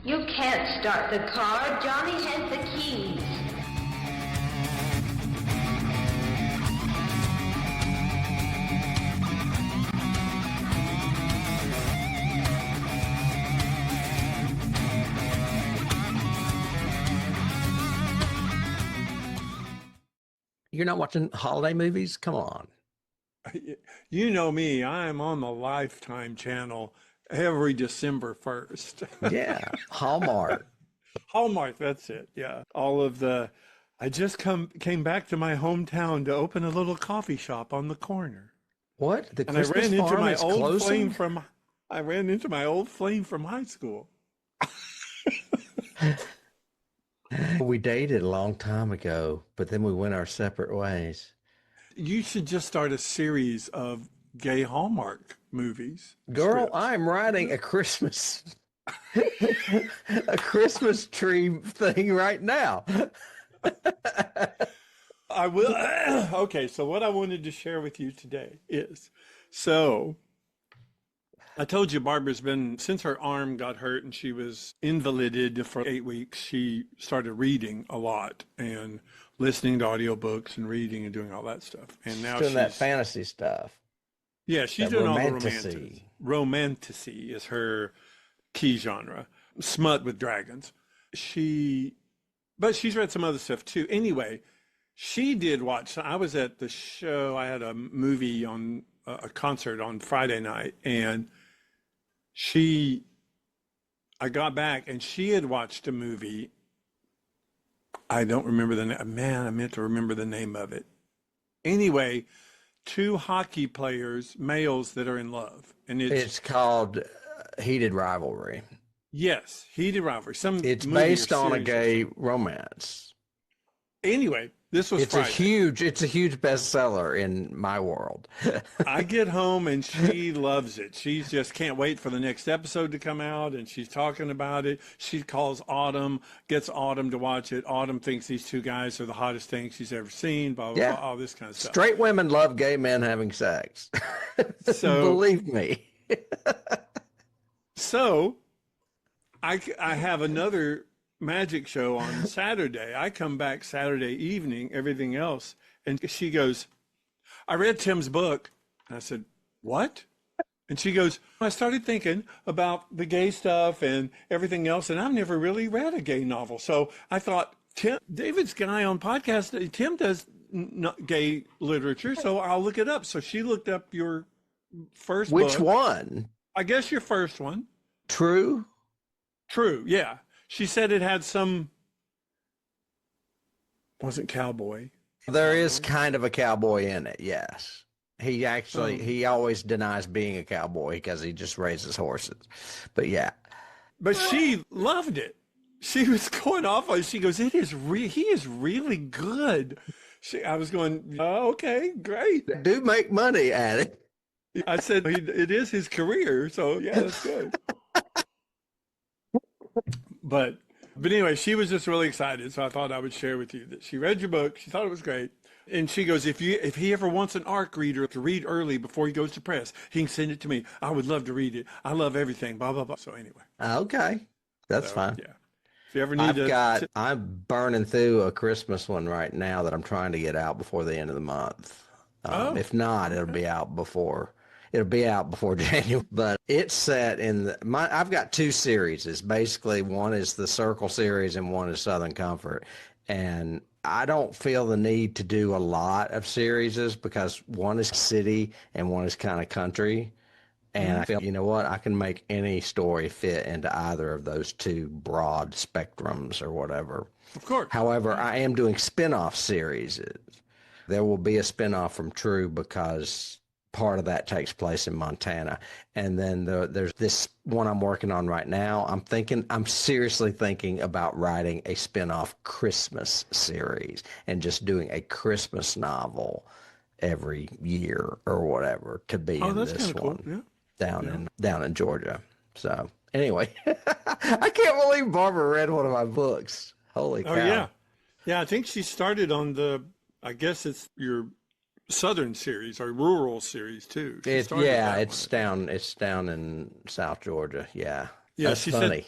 You can't start the car. Johnny has the keys. You're not watching holiday movies? Come on. You know me, I'm on the Lifetime channel every December 1st. Yeah, Hallmark. Hallmark, that's it. Yeah. All of the I just came back to my hometown to open a little coffee shop on the corner. What? The And I Christmas ran into farm my is old closing? flame from high school. We dated a long time ago, but then we went our separate ways. You should just start a series of gay Hallmark movies. Girl, strips. I'm writing a Christmas tree thing right now. I will. Okay, so what I wanted to share with you today is, so I told you Barbara's been, since her arm got hurt and she was invalided for 8 weeks, she started reading a lot and listening to audiobooks and reading and doing all that stuff. And now Doing that fantasy stuff. yeah, she's that doing all the romantasy. Romantasy is her key genre. Smut with dragons. But she's read some other stuff too. Anyway, she did watch. I was at the show. I had a movie on a concert on Friday night, and I got back and she had watched a movie. I don't remember the name. Man, I meant to remember the name of it. Anyway, two hockey players, males that are in love, and it's called Heated Rivalry. Yes, Heated Rivalry. It's movie based or on a series. gay romance. Anyway, this was It's Friday. a huge bestseller in my world. I get home and she loves it. She just can't wait for the next episode to come out, and she's talking about it. She calls Autumn, gets Autumn to watch it. Autumn thinks these two guys are the hottest thing she's ever seen, blah, blah, Yeah. blah, all this kind of stuff. Straight women love gay men having sex. So- Believe me. So I have another magic show on Saturday. I come back Saturday evening, everything else, and she goes, I read Tim's book. And I said, what? And she goes, I started thinking about the gay stuff and everything else, and I've never really read a gay novel. So I thought, David's guy on podcast, Tim does gay literature, so I'll look it up. So she looked up your first book. Which one? I guess your first one. True? True, yeah. She said it had some, wasn't cowboy. There is kind of a cowboy in it, yes. He always denies being a cowboy because he just raises horses. But yeah. But she loved it. She was going off on it. She goes, he is really good. I was going, oh, okay, great. Do make money at it. I said, it is his career, so yeah, that's good. But anyway, she was just really excited, so I thought I would share with you that she read your book. She thought it was great. And she goes, if he ever wants an ARC reader to read early before he goes to press, he can send it to me. I would love to read it. I love everything, blah, blah, blah. So anyway. Okay. That's fine. Yeah. If you ever need I'm burning through a Christmas one right now that I'm trying to get out before the end of the month. If not, it'll be out before January. But it's set in I've got two series. It's basically, one is the Circle series and one is Southern Comfort. And I don't feel the need to do a lot of series because one is city and one is kind of country. And I feel, you know what, I can make any story fit into either of those two broad spectrums or whatever. Of course. However, I am doing spin-off series. There will be a spin-off from True because part of that takes place in Montana. And then there's this one I'm working on right now. I'm seriously thinking about writing a spin-off Christmas series and just doing a Christmas novel every year or whatever to be in this one. Cool. Yeah. Down in Georgia. So anyway, I can't believe Barbara read one of my books. Holy cow. Oh, yeah. Yeah, I think she started on I guess it's your Southern series or rural series too. It's down in South Georgia. Yeah. Yeah, That's she funny.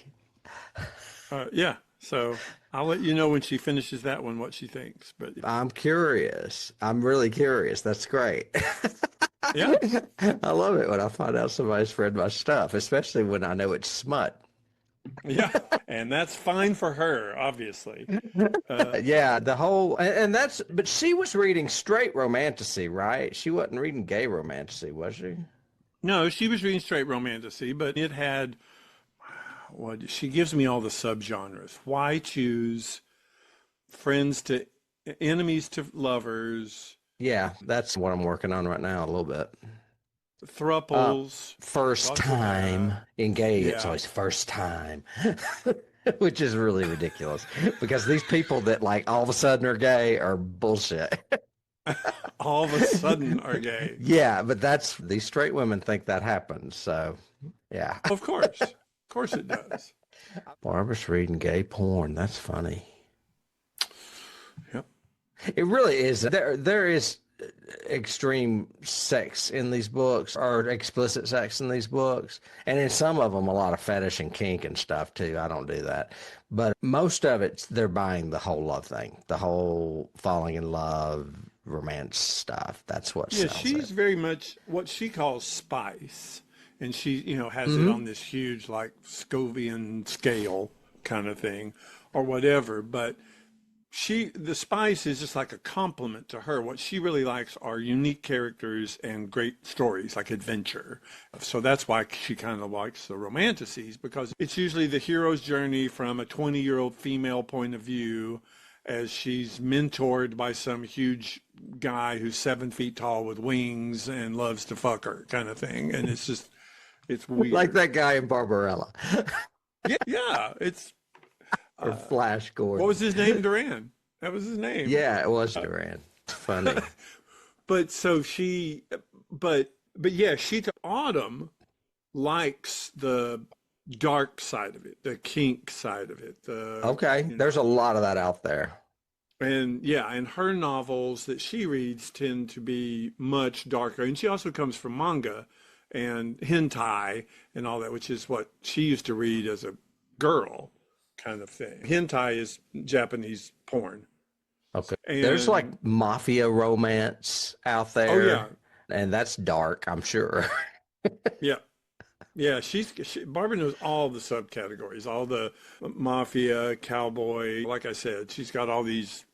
Yeah. So I'll let you know when she finishes that one what she thinks. But I'm curious. I'm really curious. That's great. yeah, I love it when I find out somebody's read my stuff, especially when I know it's smut. yeah, and that's fine for her, obviously. Yeah, the whole, and that's, but she was reading straight romantasy, right? She wasn't reading gay romantasy, was she? No, she was reading straight romantasy, but it had what she gives me all the subgenres. Why choose friends to enemies to lovers, Yeah, that's what I'm working on right now a little bit. thruples, First time in gay, it's Yeah. always first time, which is really ridiculous because these people that like all of a sudden are gay are bullshit. all of a sudden are gay. Yeah, but that's these straight women think that happens. So, yeah. Of course it does. Barbara's reading gay porn. That's funny. Yep. It really is. There is extreme sex in these books, or explicit sex in these books, and in some of them a lot of fetish and kink and stuff too. I don't do that, but most of it they're buying the whole love thing, the whole falling in love romance stuff. That's what sells She's it. very much what she calls spice, and she has it on this huge like Scovian scale kind of thing or whatever, but the spice is just like a compliment to her. What she really likes are unique characters and great stories, like adventure. So that's why she kind of likes the romanticises, because it's usually the hero's journey from a 20-year-old female point of view as she's mentored by some huge guy who's 7 feet tall with wings and loves to fuck her kind of thing. And it's weird. Like that guy in Barbarella. Yeah, it's... Or Flash Gordon. What was his name? Duran. That was his name. Yeah, it was Duran. Funny. But so but yeah, she to Autumn likes the dark side of it, the kink side of it. Okay, there's a lot of that out there. And yeah, and her novels that she reads tend to be much darker. And she also comes from manga and hentai and all that, which is what she used to read as a girl kind of thing. Hentai is Japanese porn. Okay. And There's like mafia romance out there. Oh yeah. And that's dark, I'm sure. Yeah. Yeah, Barbara knows all the subcategories, all the mafia, cowboy. Like I said, she's got all these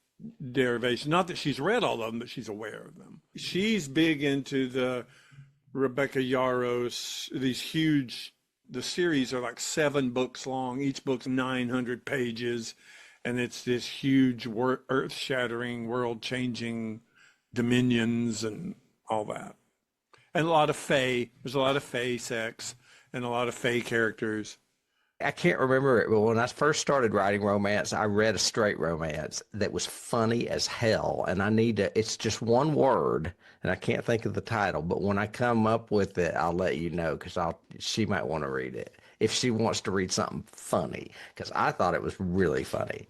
derivations. Not that she's read all of them, but she's aware of them. She's big into the Rebecca Yarros, the series are like 7 books long. Each book's 900 pages. And it's this huge earth-shattering, world-changing dominions and all that. And a lot of fae. There's a lot of fae sex and a lot of fae characters. I can't remember it, but when I first started writing romance, I read a straight romance that was funny as hell. And it's just one word, and I can't think of the title, but when I come up with it, I'll let you know, because she might want to read it if she wants to read something funny, because I thought it was really funny.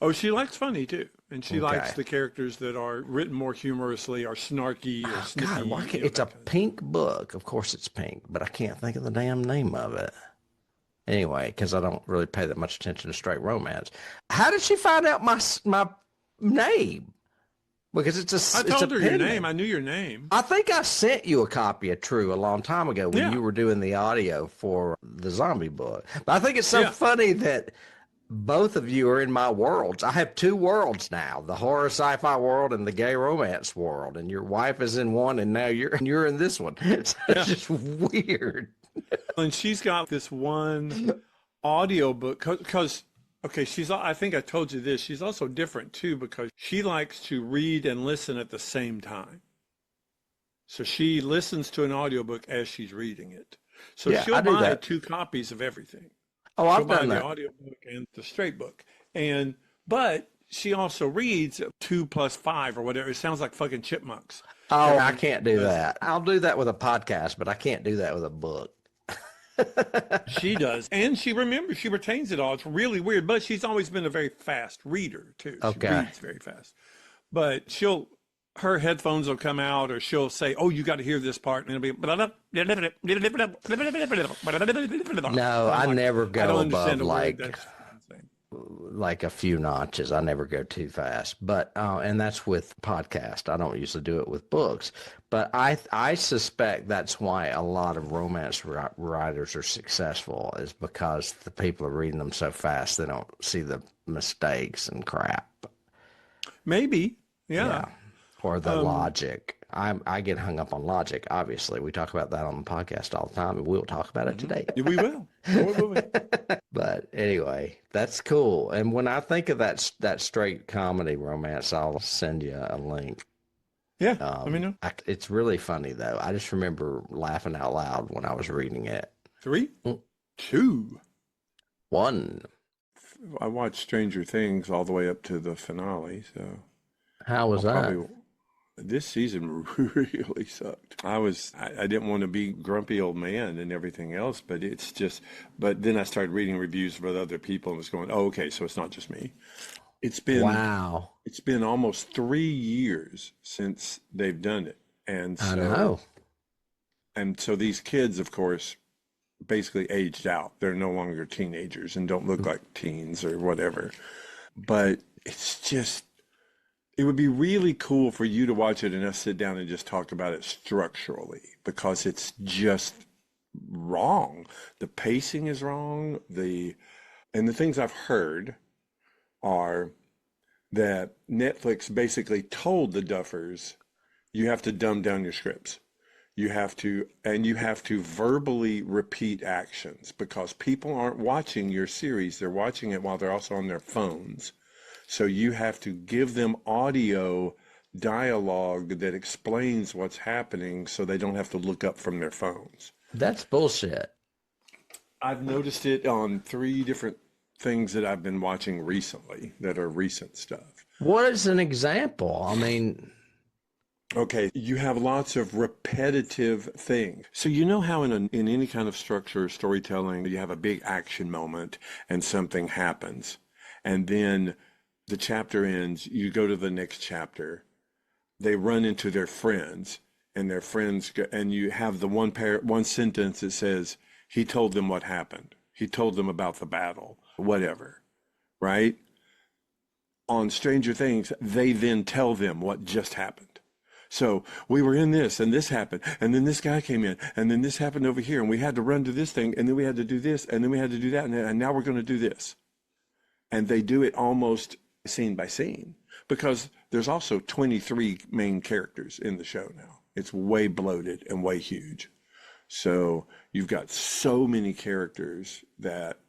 Oh, she likes funny too. And she likes the characters that are written more humorously or snarky or snippy. God, it's a pink book. Of course it's pink, but I can't think of the damn name of it. Anyway, because I don't really pay that much attention to straight romance. How did she find out my name? Because I told her your name. I knew your name. I think I sent you a copy of True a long time ago when you were doing the audio for the zombie book. But I think it's so funny that both of you are in my worlds. I have 2 worlds now, the horror sci-fi world and the gay romance world. And your wife is in one, and now you're in this one. It's just weird. And she's got this one audio book because, okay, I think I told you this. She's also different too, because she likes to read and listen at the same time. So she listens to an audiobook as she's reading it. So she'll buy 2 copies of everything. Oh, I've done that. The audiobook and the straight book. But she also reads 2 + 5 or whatever. It sounds like fucking chipmunks. Oh, I can't do that. I'll do that with a podcast, but I can't do that with a book. She does. And she retains it all. It's really weird, but she's always been a very fast reader too. She reads very fast. But she'll her headphones will come out, or she'll say, "Oh, you got to hear this part," and it'll be. No, I never I don't go understand above a word that's saying. like a few notches. I never go too fast, but and that's with podcast. I don't usually do it with books, but I suspect that's why a lot of romance writers are successful, is because the people are reading them so fast they don't see the mistakes and crap. Maybe, yeah. Or the logic. I get hung up on logic. Obviously, we talk about that on the podcast all the time, and we'll talk about it today. We will. We will. But anyway, that's cool. And when I think of that straight comedy romance, I'll send you a link. Yeah, let me know. It's really funny though. I just remember laughing out loud when I was reading it. 3, 2, 1. I watched Stranger Things all the way up to the finale. So how was that? This season really sucked. I didn't want to be grumpy old man and everything else, but then I started reading reviews with other people and was going, oh, okay, so it's not just me. It's been almost 3 years since they've done it. And so, I know. And so these kids, of course, basically aged out. They're no longer teenagers and don't look like teens or whatever. But it would be really cool for you to watch it and us sit down and just talk about it structurally, because it's just wrong. The pacing is wrong. And the things I've heard are that Netflix basically told the Duffers, you have to dumb down your scripts. You have to verbally repeat actions, because people aren't watching your series. They're watching it while they're also on their phones. So you have to give them audio dialogue that explains what's happening so they don't have to look up from their phones. That's bullshit. I've noticed it on 3 different things that I've been watching recently that are recent stuff. What is an example? I mean... Okay, you have lots of repetitive things. So you know how in any kind of structure or storytelling, you have a big action moment and something happens. And then the chapter ends, you go to the next chapter. They run into their friends, and their friends go, and you have the one sentence that says, he told them what happened. He told them about the battle, whatever, right? On Stranger Things, they then tell them what just happened. So we were in this, and this happened, and then this guy came in, and then this happened over here, and we had to run to this thing, and then we had to do this, and then we had to do that, and now we're going to do this. And they do it almost scene by scene, because there's also 23 main characters in the show now. It's way bloated and way huge. So you've got so many characters that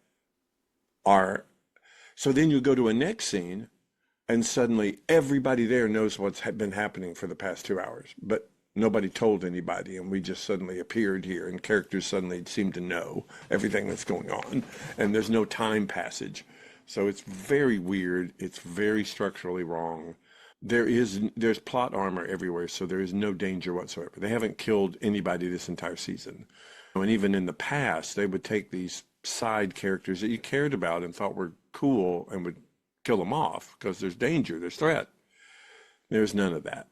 are... So then you go to a next scene, and suddenly everybody there knows what's been happening for the past 2 hours, but nobody told anybody, and we just suddenly appeared here, and characters suddenly seem to know everything that's going on, and there's no time passage. So it's very weird. It's very structurally wrong. There's plot armor everywhere, so there is no danger whatsoever. They haven't killed anybody this entire season. And even in the past, they would take these side characters that you cared about and thought were cool and would kill them off because there's danger, there's threat. There's none of that.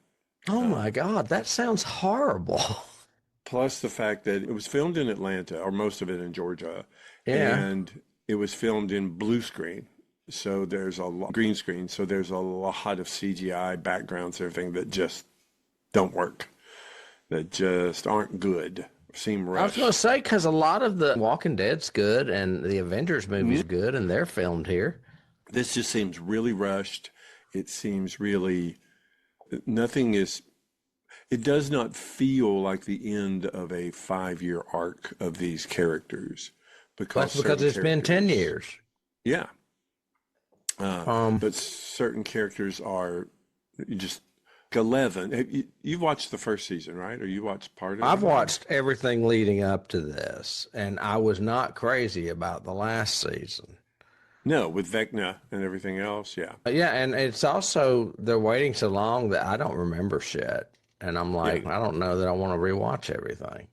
Oh my God, that sounds horrible. Plus the fact that it was filmed in Atlanta, or most of it in Georgia. Yeah. And it was filmed in blue screen. So there's a lot green screen. So there's a lot of CGI backgrounds, everything that just don't work, that just aren't good, seem rushed. I was going to say, because a lot of the Walking Dead's good and the Avengers movie's good, and they're filmed here. This just seems really rushed. It seems really, it does not feel like the end of a 5-year arc of these characters. That's because it's been 10 years. Yeah. But certain characters are just 11. You've watched the first season, right? Or you watched part of it? I've watched everything leading up to this, and I was not crazy about the last season. No, with Vecna and everything else, yeah. Yeah, and it's also, they're waiting so long that I don't remember shit. And I'm like, I don't know that I want to rewatch everything.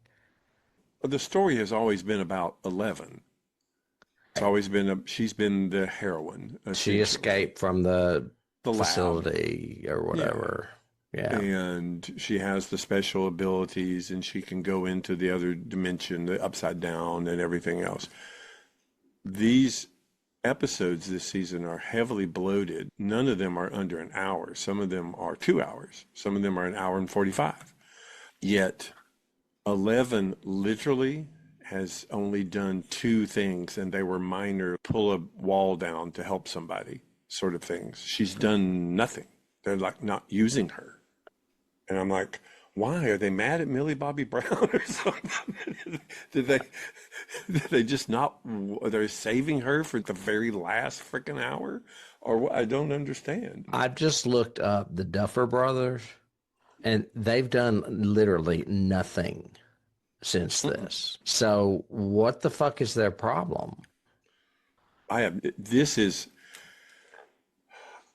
The story has always been about 11. It's always been, she's been the heroine. She escaped from the lab facility or whatever. Yeah. and she has the special abilities, and she can go into the other dimension, the upside down, and everything else. These episodes this season are heavily bloated. None of them are under an hour. Some of them are 2 hours. Some of them are an hour and 45. Yet 11 literally has only done two things, and they were minor, pull a wall down to help somebody sort of things. She's done nothing. They're like not using her. And I'm like, why? Are they mad at Millie Bobby Brown or something? did they just not, they're saving her for the very last freaking hour? Or what? I don't understand. I just looked up the Duffer Brothers, and they've done literally nothing since this. So what the fuck is their problem?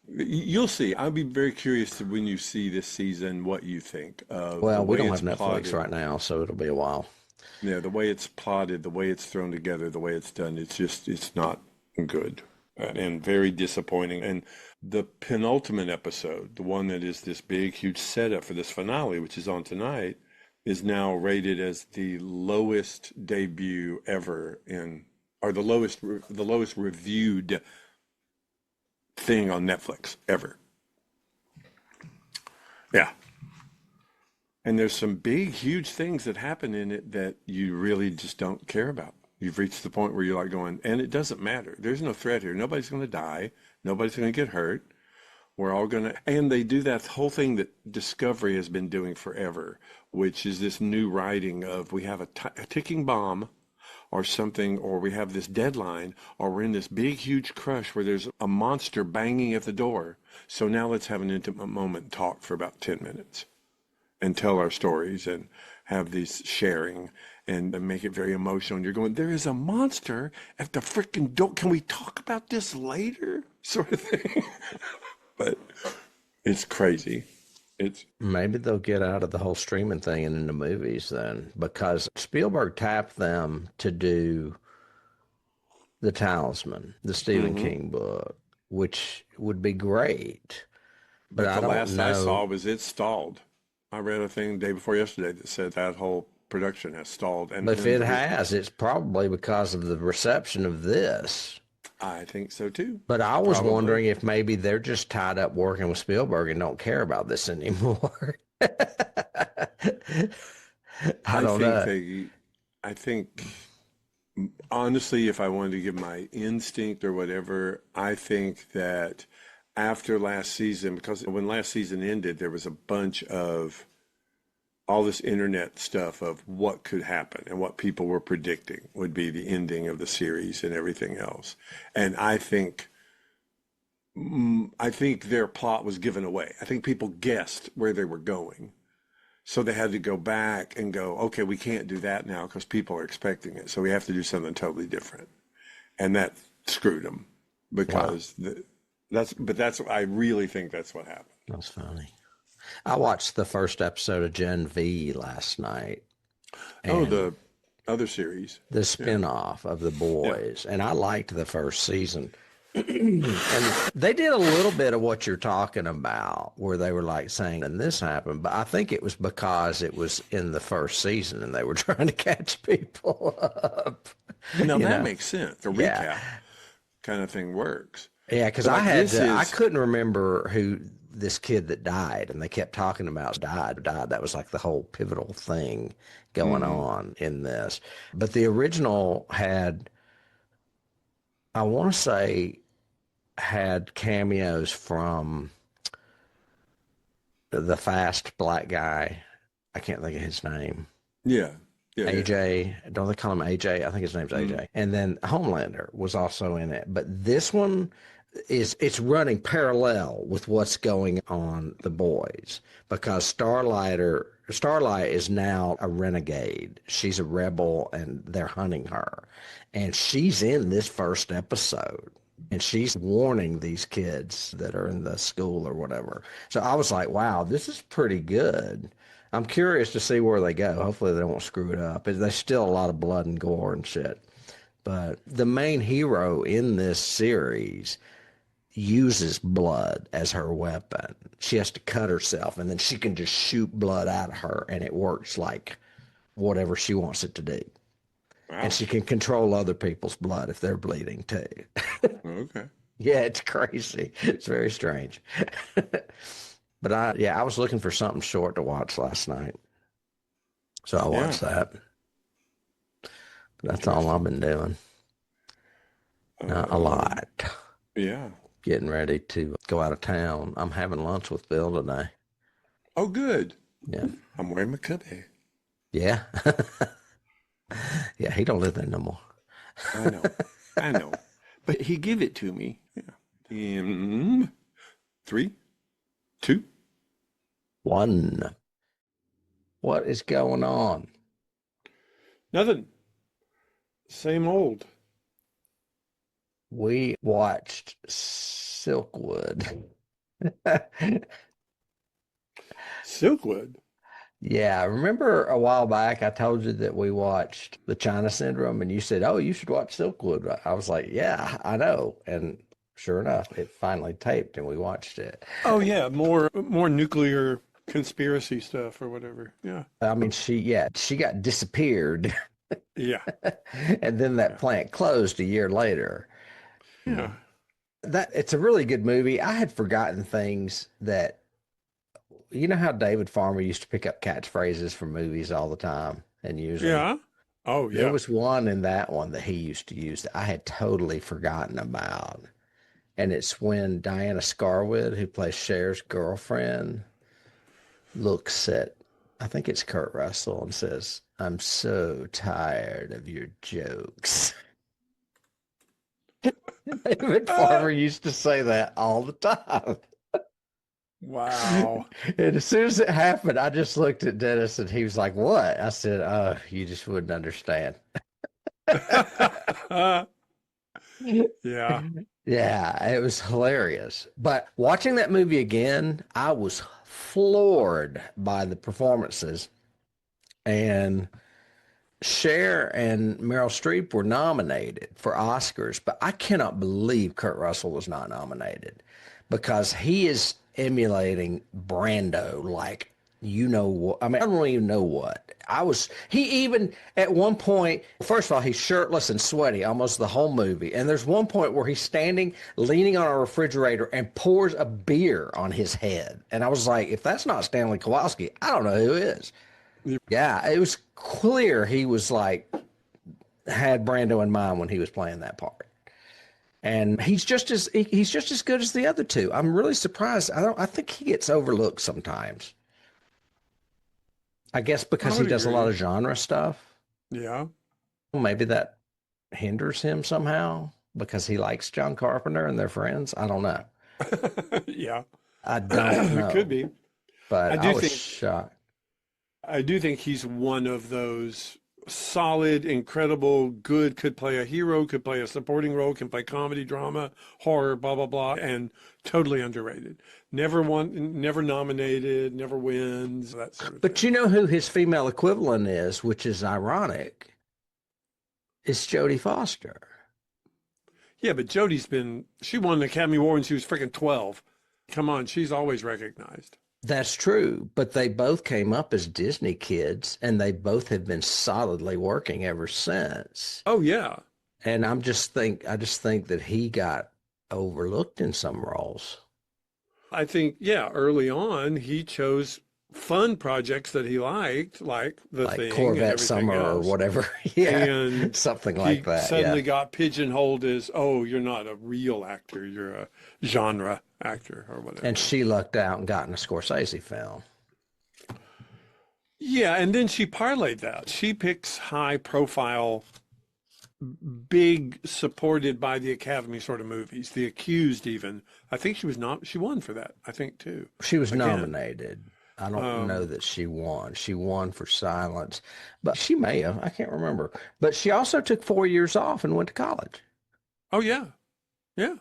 You'll see. I'll be very curious to, when you see this season, what you think of the Well, we way don't it's have Netflix plotted. right now, so it'll be a while. Yeah, the way it's plotted, the way it's thrown together, the way it's done, it's not good and very disappointing. And the penultimate episode, the one that is this big, huge setup for this finale, which is on tonight, is now rated as the lowest debut ever or the lowest reviewed thing on Netflix ever. Yeah. And there's some big, huge things that happen in it that you really just don't care about. You've reached the point where you're like going, and it doesn't matter. There's no threat here. Nobody's going to die. Nobody's going to get hurt. We're all going to, and they do that whole thing that Discovery has been doing forever, which is this new writing of we have a ticking bomb or something, or we have this deadline, or we're in this big, huge crush where there's a monster banging at the door. So now let's have an intimate moment and talk for about 10 minutes and tell our stories and have these sharing and make it very emotional. And you're going, there is a monster at the freaking door. Can we talk about this later? Sort of thing. But it's crazy. Maybe they'll get out of the whole streaming thing and into movies then, because Spielberg tapped them to do The Talisman, the Stephen King book, which would be great. But I the don't last know. I saw was it stalled. I read a thing the day before yesterday that said that whole production has stalled. And But if it has, it's probably because of the reception of this. I think so too. But I was Probably. wondering if maybe they're just tied up working with Spielberg and don't care about this anymore. I don't know. I think, honestly, if I wanted to give my instinct or whatever, I think that after last season, because when last season ended, there was a bunch of all this internet stuff of what could happen and what people were predicting would be the ending of the series and everything else. And I think their plot was given away. I think people guessed where they were going. So they had to go back and go, okay, we can't do that now because people are expecting it. So we have to do something totally different. And that screwed them because I really think that's what happened. That's funny. I watched the first episode of Gen V last night. The other series. The spinoff of The Boys. Yeah. And I liked the first season. And they did a little bit of what you're talking about, where they were like saying, and this happened, but I think it was because it was in the first season and they were trying to catch people up. Now that makes sense. The recap kind of thing works. Yeah, because I couldn't remember who this kid that died, and they kept talking about died. That was like the whole pivotal thing going on in this. But the original had, I want to say, had cameos from the fast black guy. I can't think of his name. Yeah. AJ, don't they call him AJ? I think his name's AJ. And then Homelander was also in it. But this one it's running parallel with what's going on The Boys, because Starlight is now a renegade. She's a rebel and they're hunting her. And she's in this first episode. And she's warning these kids that are in the school or whatever. So I was like, wow, this is pretty good. I'm curious to see where they go. Hopefully they won't screw it up. There's still a lot of blood and gore and shit. But the main hero in this series uses blood as her weapon. She has to cut herself, and then she can just shoot blood out of her, and it works like whatever she wants it to do. Wow. And she can control other people's blood if they're bleeding too. Okay. Yeah, it's crazy. It's very strange. But I was looking for something short to watch last night. So I watched that. But that's all I've been doing. Not a lot. Yeah. Getting ready to go out of town. I'm having lunch with Bill today. Oh, good. Yeah. I'm wearing my cubby. Yeah. Yeah, he don't live there no more. I know. But he gave it to me. Yeah. In 3, 2. 1. What is going on? Nothing. Same old. We watched Silkwood. Silkwood. Yeah, remember a while back I told you that we watched The China Syndrome, and you said, "Oh, you should watch Silkwood." I was like, "Yeah, I know." And sure enough, it finally taped, and we watched it. Oh yeah, more nuclear conspiracy stuff or whatever. Yeah. I mean, she got disappeared, Yeah. and then that plant closed a year later. Yeah. It's a really good movie. I had forgotten things that, you know how David Farmer used to pick up catchphrases from movies all the time and use them? Yeah. Oh yeah. There was one in that one that he used to use that I had totally forgotten about. And it's when Diana Scarwood, who plays Cher's girlfriend, looks at, I think it's Kurt Russell, and says, "I'm so tired of your jokes." David Farmer used to say that all the time. Wow. And as soon as it happened, I just looked at Dennis and he was like, "What?" I said, "Oh, you just wouldn't understand." Yeah. Yeah, it was hilarious. But watching that movie again, I was floored by the performances. And Cher and Meryl Streep were nominated for Oscars, but I cannot believe Kurt Russell was not nominated, because he is emulating Brando like, you know what? I mean, I don't even know what. He even, at one point, first of all, he's shirtless and sweaty almost the whole movie. And there's one point where he's standing, leaning on a refrigerator, and pours a beer on his head. And I was like, if that's not Stanley Kowalski, I don't know who is. Yeah, it was clear he was like, had Brando in mind when he was playing that part. And he's just as good as the other two. I'm really surprised. I think he gets overlooked sometimes. I guess because he does a lot of genre stuff. Yeah. Maybe that hinders him somehow because he likes John Carpenter and they're friends. I don't know. Yeah. I don't know. It could be. But I was shocked. I do think he's one of those solid, incredible, good, could play a hero, could play a supporting role, can play comedy, drama, horror, blah, blah, blah, and totally underrated. Never nominated, never wins, that sort of But thing. you know who his female equivalent is, which is ironic? It's Jodie Foster. Yeah, but she won the Academy Award when she was freaking 12. Come on, she's always recognized. That's true, but they both came up as Disney kids, and they both have been solidly working ever since. Oh yeah. And I just think that he got overlooked in some roles. I think, yeah, early on he chose fun projects that he liked, like The Thing, Corvette Summer else. Or whatever. Yeah, and something like that. He suddenly got pigeonholed as, oh, you're not a real actor, you're a genre actor or whatever. And she lucked out and got in a Scorsese film. Yeah, and then she parlayed that. She picks high profile, big, supported by the Academy sort of movies. The Accused, even. I think she won for that, I think, too. She was nominated. I don't know that she won. She won for Silence, but she may have. I can't remember. But she also took 4 years off and went to college. Oh, yeah. Yeah.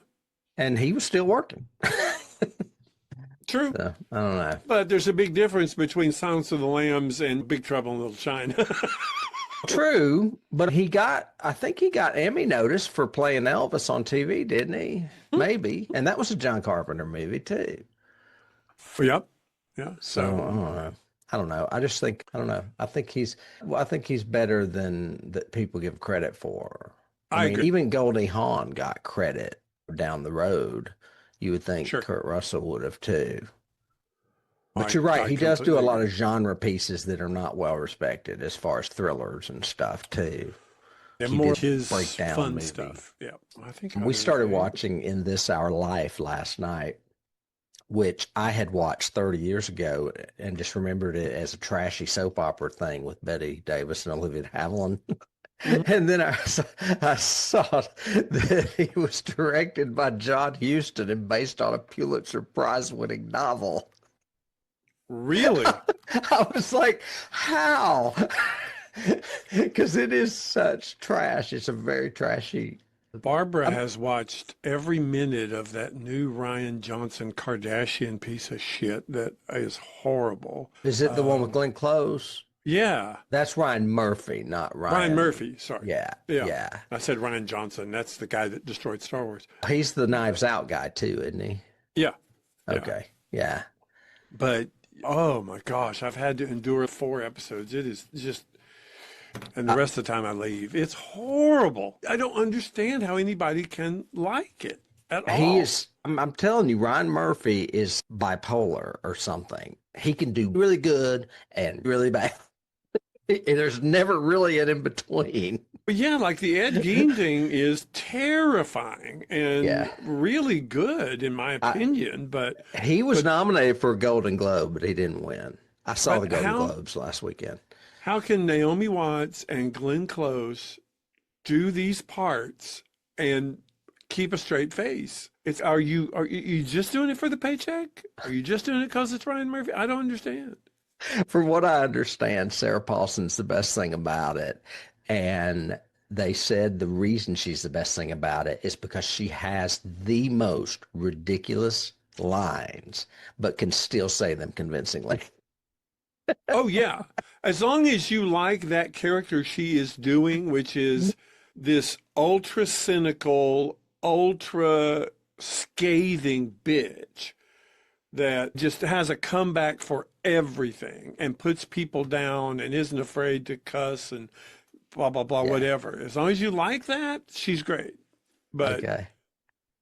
And he was still working. True. So, I don't know. But there's a big difference between Silence of the Lambs and Big Trouble in Little China. True, but I think he got Emmy notice for playing Elvis on TV, didn't he? Maybe. And that was a John Carpenter movie too. Yep. Yeah. So I don't know. I don't know. I just think, I don't know. I think he's better than that people give credit for. I mean, agree. even Goldie Hawn got credit down the road. You would think Sure. Kurt Russell would have too. But I- you're right. I He does do a completely lot agree. of genre pieces that are not well respected as far as thrillers and stuff too. They're He more did his breakdown fun movie. stuff. Yeah. I think We started watching In This Our Life last night, which I had watched 30 years ago and just remembered it as a trashy soap opera thing with Betty Davis and Olivia Havilland. And then I saw that he was directed by John Huston and based on a Pulitzer Prize winning novel. Really? I was like, how? Because it is such trash. It's a very trashy. Barbara has watched every minute of that new Ryan Johnson Kardashian piece of shit that is horrible. Is it the one with Glenn Close? Yeah. That's Ryan Murphy, not Ryan. Ryan Murphy, sorry. Yeah. I said Ryan Johnson. That's the guy that destroyed Star Wars. He's the Knives Out guy too, isn't he? Yeah. Okay. Yeah. But, oh my gosh, I've had to endure 4 episodes. It is just, and the rest of the time I leave. It's horrible. I don't understand how anybody can like it at all. He is, I'm telling you, Ryan Murphy is bipolar or something. He can do really good and really bad. There's never really an in between. But yeah, like the Ed Gein thing is terrifying and really good in my opinion. But he was nominated for a Golden Globe, but he didn't win. I saw the But Golden how- Globes last weekend. how can Naomi Watts and Glenn Close do these parts and keep a straight face? Are you just doing it for the paycheck? Are you just doing it because it's Ryan Murphy? I don't understand. From what I understand, Sarah Paulson's the best thing about it. And they said the reason she's the best thing about it is because she has the most ridiculous lines, but can still say them convincingly. Oh yeah. As long as you like that character she is doing, which is this ultra cynical, ultra scathing bitch that just has a comeback for everything and puts people down and isn't afraid to cuss and blah, blah, blah, whatever. As long as you like that, she's great. But Okay.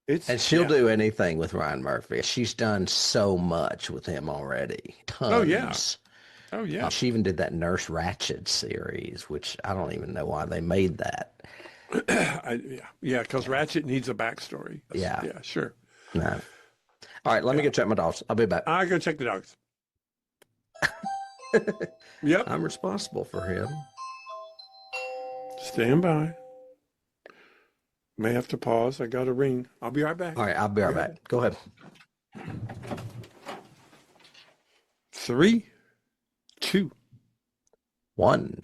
it's, And she'll do anything with Ryan Murphy. She's done so much with him already. Tons. Oh, yeah. Oh yeah. She even did that Nurse Ratched series, which I don't even know why they made that. Because Ratchet needs a backstory. Yeah. Yeah, sure. No. All right, let me go check my dogs. I'll be back. I go check the dogs. Yep. I'm responsible for him. Stand by. May have to pause. I got a ring. I'll be right back. All right, I'll be right back. Go ahead. 3, 2. 1.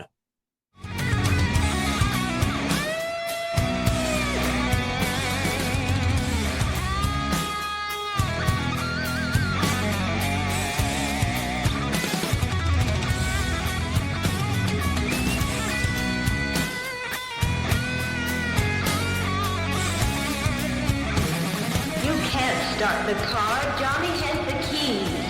You can't start the car. Johnny has the keys.